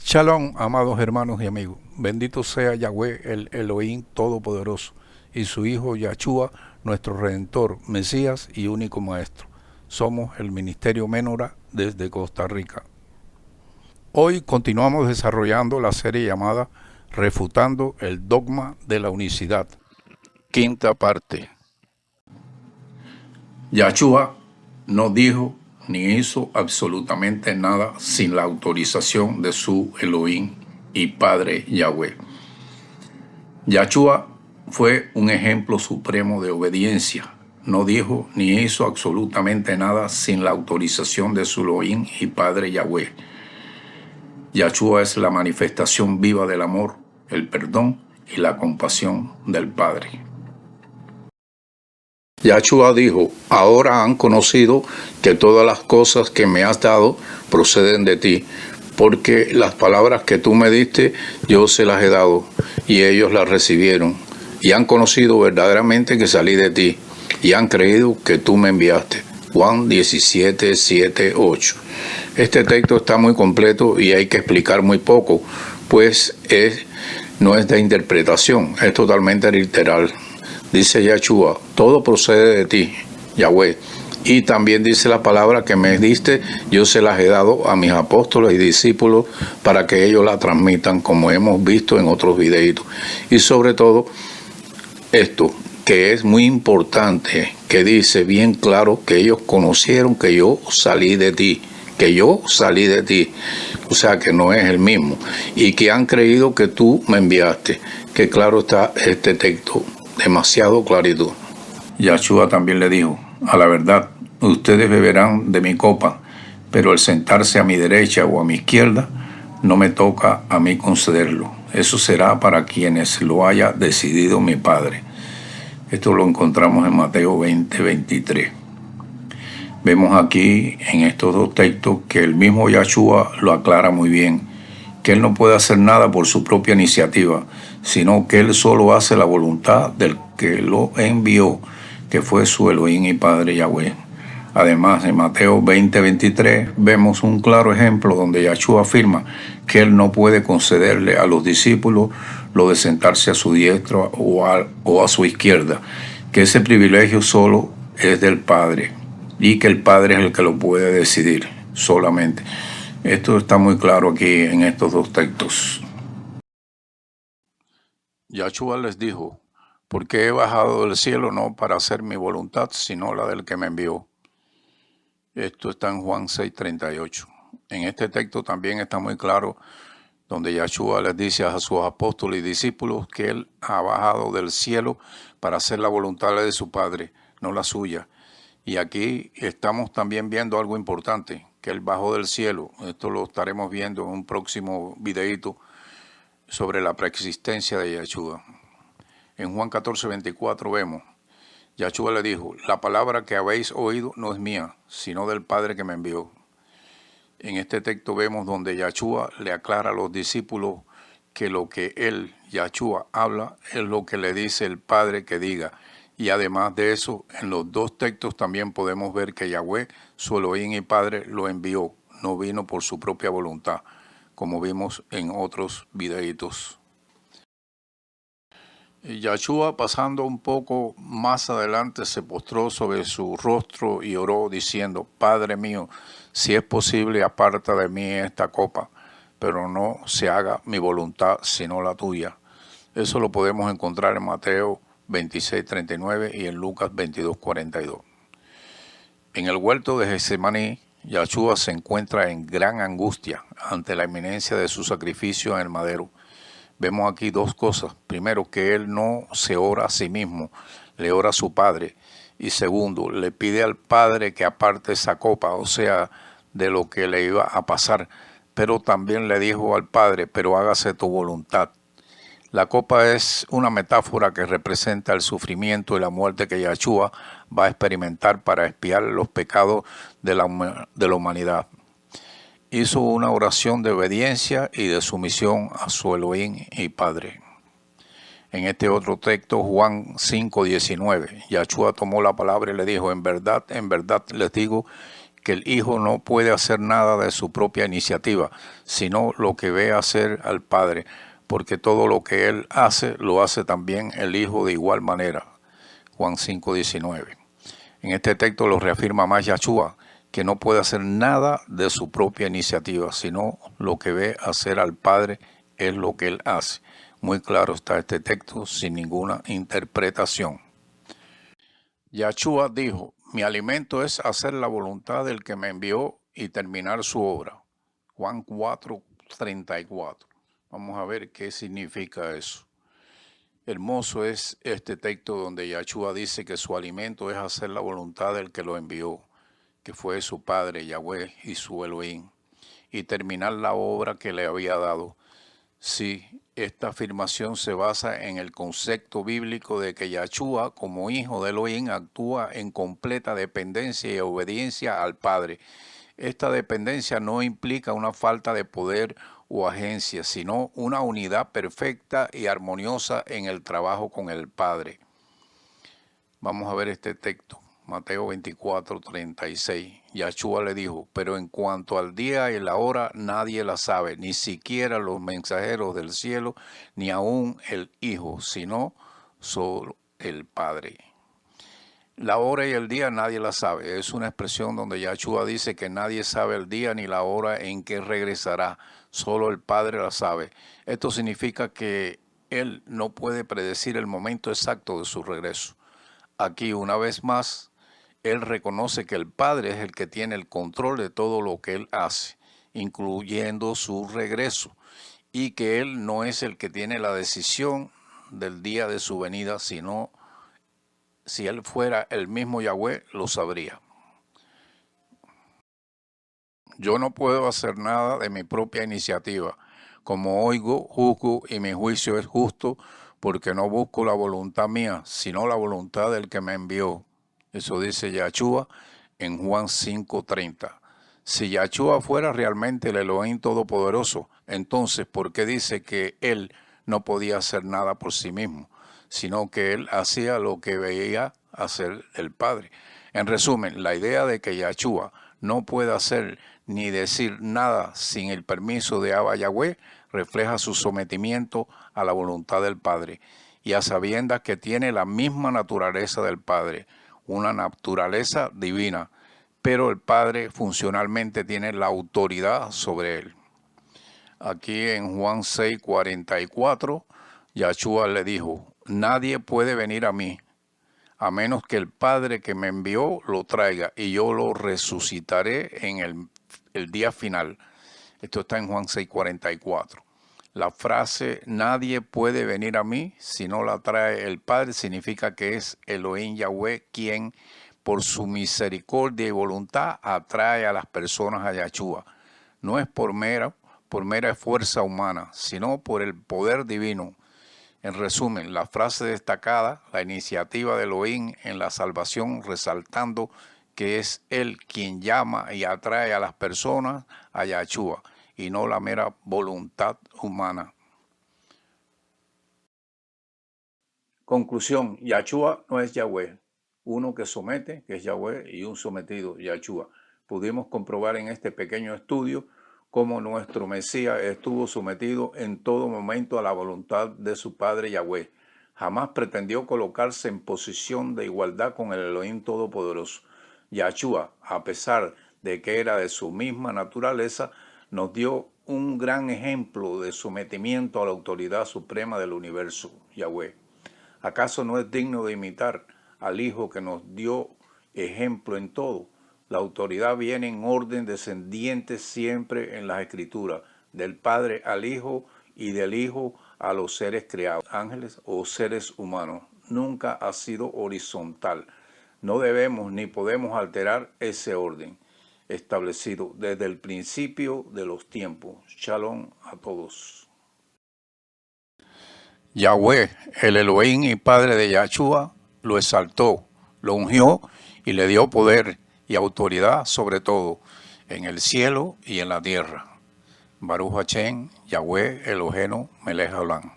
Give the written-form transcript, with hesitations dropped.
Shalom, amados hermanos y amigos. Bendito sea Yahweh, el Elohim Todopoderoso, y su Hijo Yahshua, nuestro Redentor, Mesías y único Maestro. Somos el Ministerio Menora desde Costa Rica. Hoy continuamos desarrollando la serie llamada Refutando el Dogma de la Unicidad. Quinta parte. Yahshua no dijo ni hizo absolutamente nada sin la autorización de su Elohim y Padre Yahweh. Yahshua fue un ejemplo supremo de obediencia. No dijo ni hizo absolutamente nada sin la autorización de su Elohim y Padre Yahweh. Yahshua es la manifestación viva del amor, el perdón y la compasión del Padre. Yahshua dijo: ahora han conocido que todas las cosas que me has dado proceden de ti, porque las palabras que tú me diste yo se las he dado, y ellos las recibieron, y han conocido verdaderamente que salí de ti, y han creído que tú me enviaste. Juan 17, 7, 8. Este texto está muy completo y hay que explicar muy poco, pues no es de interpretación, es totalmente literal. Dice Yahshua: todo procede de ti, Yahweh. Y también dice la palabra que me diste, yo se las he dado a mis apóstoles y discípulos para que ellos la transmitan, como hemos visto en otros videitos. Y sobre todo, esto, que es muy importante, que dice bien claro que ellos conocieron que yo salí de ti, que yo salí de ti, o sea que no es el mismo, y que han creído que tú me enviaste, que claro está este texto, demasiado claritud. Yahshua también le dijo: a la verdad, ustedes beberán de mi copa, pero el sentarse a mi derecha o a mi izquierda no me toca a mí concederlo. Eso será para quienes lo haya decidido mi Padre. Esto lo encontramos en Mateo 20, 23. Vemos aquí en estos dos textos que el mismo Yahshua lo aclara muy bien, que él no puede hacer nada por su propia iniciativa, sino que él solo hace la voluntad del que lo envió, que fue su Elohim y Padre Yahweh. Además, en Mateo 20, 23 vemos un claro ejemplo donde Yahshua afirma que él no puede concederle a los discípulos lo de sentarse a su diestra o a su izquierda, que ese privilegio solo es del Padre y que el Padre es el que lo puede decidir solamente. Esto está muy claro aquí en estos dos textos. Yahshua les dijo: porque he bajado del cielo no para hacer mi voluntad, sino la del que me envió. Esto está en Juan 6:38. En este texto también está muy claro donde Yahshua les dice a sus apóstoles y discípulos que él ha bajado del cielo para hacer la voluntad de su Padre, no la suya. Y aquí estamos también viendo algo importante, que él bajó del cielo. Esto lo estaremos viendo en un próximo videíto sobre la preexistencia de Yahshua. En Juan 14:24 vemos: Yahshua le dijo: la palabra que habéis oído no es mía, sino del Padre que me envió. En este texto vemos donde Yahshua le aclara a los discípulos que lo que él, Yahshua, habla es lo que le dice el Padre que diga. Y además de eso, en los dos textos también podemos ver que Yahweh, su Elohim y Padre, lo envió, no vino por su propia voluntad, como vimos en otros videitos. Yahshua, pasando un poco más adelante, se postró sobre su rostro y oró diciendo: Padre mío, si es posible, aparta de mí esta copa, pero no se haga mi voluntad sino la tuya. Eso lo podemos encontrar en Mateo 26:39 y en Lucas 22:42. En el huerto de Getsemaní, Yahshua se encuentra en gran angustia ante la inminencia de su sacrificio en el madero. Vemos aquí dos cosas. Primero, que él no se ora a sí mismo, le ora a su Padre. Y segundo, le pide al Padre que aparte esa copa, o sea, de lo que le iba a pasar. Pero también le dijo al Padre: pero hágase tu voluntad. La copa es una metáfora que representa el sufrimiento y la muerte que Yahshua va a experimentar para expiar los pecados de la humanidad. Hizo una oración de obediencia y de sumisión a su Elohim y Padre. En este otro texto, Juan 5:19, Yahshua tomó la palabra y le dijo: en verdad les digo que el Hijo no puede hacer nada de su propia iniciativa, sino lo que ve hacer al Padre, porque todo lo que Él hace, lo hace también el Hijo de igual manera. Juan 5:19. En este texto lo reafirma más Yahshua, que no puede hacer nada de su propia iniciativa, sino lo que ve hacer al Padre es lo que Él hace. Muy claro está este texto, sin ninguna interpretación. Yahshua dijo: mi alimento es hacer la voluntad del que me envió y terminar su obra. Juan 4:34. Vamos a ver qué significa eso. Hermoso es este texto donde Yahshua dice que su alimento es hacer la voluntad del que lo envió, que fue su Padre, Yahweh, y su Elohim, y terminar la obra que le había dado. Sí, esta afirmación se basa en el concepto bíblico de que Yahshua, como hijo de Elohim, actúa en completa dependencia y obediencia al Padre. Esta dependencia no implica una falta de poder o agencia, sino una unidad perfecta y armoniosa en el trabajo con el Padre. Vamos a ver este texto. Mateo 24:36. Yahshua le dijo: pero en cuanto al día y la hora nadie la sabe, ni siquiera los mensajeros del cielo, ni aún el Hijo, sino solo el Padre. La hora y el día nadie la sabe. Es una expresión donde Yahshua dice que nadie sabe el día ni la hora en que regresará. Solo el Padre la sabe. Esto significa que Él no puede predecir el momento exacto de su regreso. Aquí, una vez más, Él reconoce que el Padre es el que tiene el control de todo lo que Él hace, incluyendo su regreso, y que Él no es el que tiene la decisión del día de su venida, sino si Él fuera el mismo Yahweh, lo sabría. Yo no puedo hacer nada de mi propia iniciativa. Como oigo, juzgo y mi juicio es justo, porque no busco la voluntad mía, sino la voluntad del que me envió. Eso dice Yahshua en Juan 5:30. Si Yahshua fuera realmente el Elohim Todopoderoso, entonces, ¿por qué dice que Él no podía hacer nada por sí mismo, sino que Él hacía lo que veía hacer el Padre? En resumen, la idea de que Yahshua no puede hacer ni decir nada sin el permiso de Abba Yahweh refleja su sometimiento a la voluntad del Padre y a sabiendas que tiene la misma naturaleza del Padre, una naturaleza divina, pero el Padre funcionalmente tiene la autoridad sobre él. Aquí en Juan 6:44, Yahshua le dijo: nadie puede venir a mí, a menos que el Padre que me envió lo traiga, y yo lo resucitaré en el día final. Esto está en Juan 6:44. La frase nadie puede venir a mí si no la trae el Padre significa que es Elohim Yahweh quien por su misericordia y voluntad atrae a las personas a Yahshua. No es por mera fuerza humana, sino por el poder divino. En resumen, la frase destacada, la iniciativa de Elohim en la salvación, resaltando que es Él quien llama y atrae a las personas a Yahshua, y no la mera voluntad humana. Conclusión: Yahshua no es Yahweh, uno que somete, que es Yahweh, y un sometido, Yahshua. Pudimos comprobar en este pequeño estudio cómo nuestro Mesías estuvo sometido en todo momento a la voluntad de su Padre Yahweh. Jamás pretendió colocarse en posición de igualdad con el Elohim Todopoderoso. Yahshua, a pesar de que era de su misma naturaleza, nos dio un gran ejemplo de sometimiento a la autoridad suprema del universo, Yahweh. ¿Acaso no es digno de imitar al Hijo que nos dio ejemplo en todo? La autoridad viene en orden descendiente siempre en las Escrituras, del Padre al Hijo y del Hijo a los seres creados, ángeles o seres humanos. Nunca ha sido horizontal. No debemos ni podemos alterar ese orden establecido desde el principio de los tiempos. Shalom a todos. Yahweh, el Elohim y Padre de Yahshua, lo exaltó, lo ungió y le dio poder y autoridad sobre todo, en el cielo y en la tierra. Baruch Hashem, Yahweh Elohenu Melech Haolam.